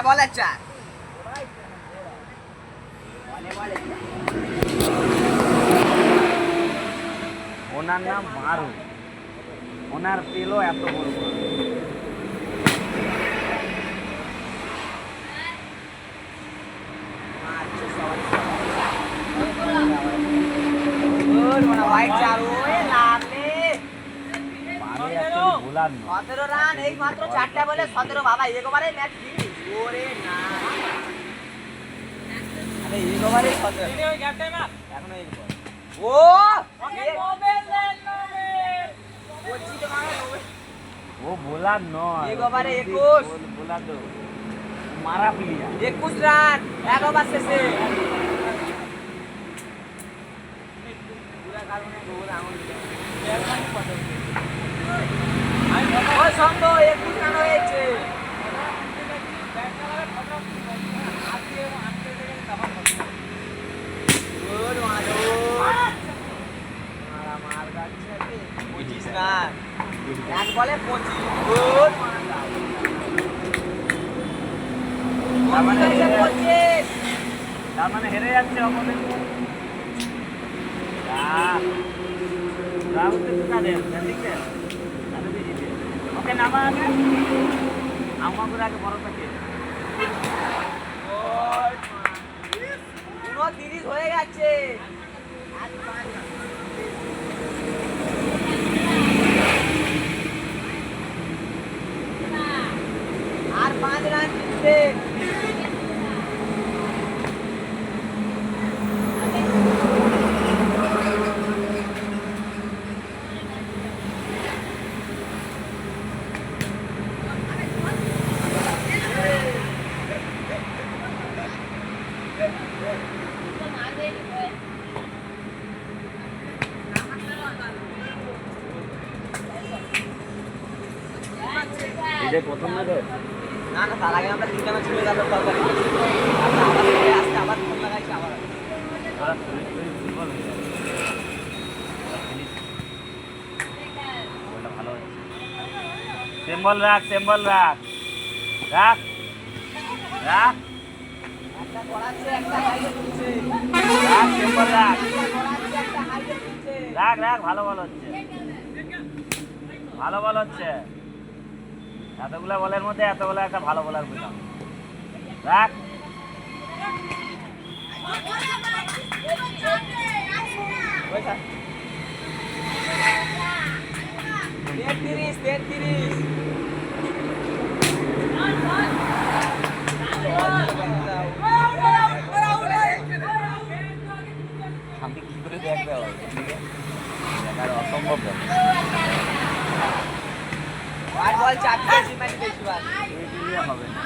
বলে চার ওনার নাম মারু, ওনার তেলও এত বড় বড়। হোয়াইট চার ওই লাগলে আমি অ্যাকচুয়ালি বোলার না। 17 রান এই মাত্র 4টা বলে 17 বাবা একেবারে ম্যাচ ফিনিশ। ওরে না আরে একেবারে 17 এই ওই গ্যাপটা না এখন এই বল ও নোবেল দেন নোবেল কোচি তো মানে নোবেল ও বোলার নয়, একেবারে 21 বোলার তো মারা প্লেয়ার। 21 রান এক ওভার শেষে পুরা কারণে গোল আউট ওই সঙ্গ 21 রান হয়েছে। গুড মারো মার যাচ্ছে 25 রান এক বলে 25 গুড মারা তার মানে হেরে যাচ্ছে অপোনেন্ট। ওকে নামা আগে আমাকে আগে বড় থাকে 29 হয়ে গেছে। আর 5 রান জিততে এটাই প্রথম না রে? না না তার আগে আমরা 3টা ম্যাচ খেলে গেল তরকারি আবার আবার ফোন লাগাইছি আবার ওরা ফুটবল হয়ে যাবে। বলটা ভালো হচ্ছে। সেম্বল রাখ, সেম্বল রাখ, রাখ রাখ একটা করাচ্ছে একটা হাইডে দিচ্ছে রাখ, সেম্বল রাখ, করাচ্ছে একটা হাইডে দিচ্ছে রাখ রাখ। ভালো বল হচ্ছে, ভালো বল হচ্ছে। এতগুলা বলের মধ্যে এতগুলা একটা ভালো বলার পেলাম। রাখ ওইটা 33 আমি কি করে দেখবে দেখার অসম্ভব ব্যাপার। হোয়াইট বল 4টা সিমানি বেশিবার হবে না।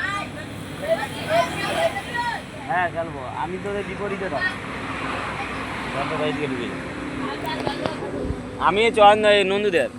হ্যাঁ খেলবো, আমি তোদের বিপরীতে থাকবো। আমি চয়ন নন্দুদের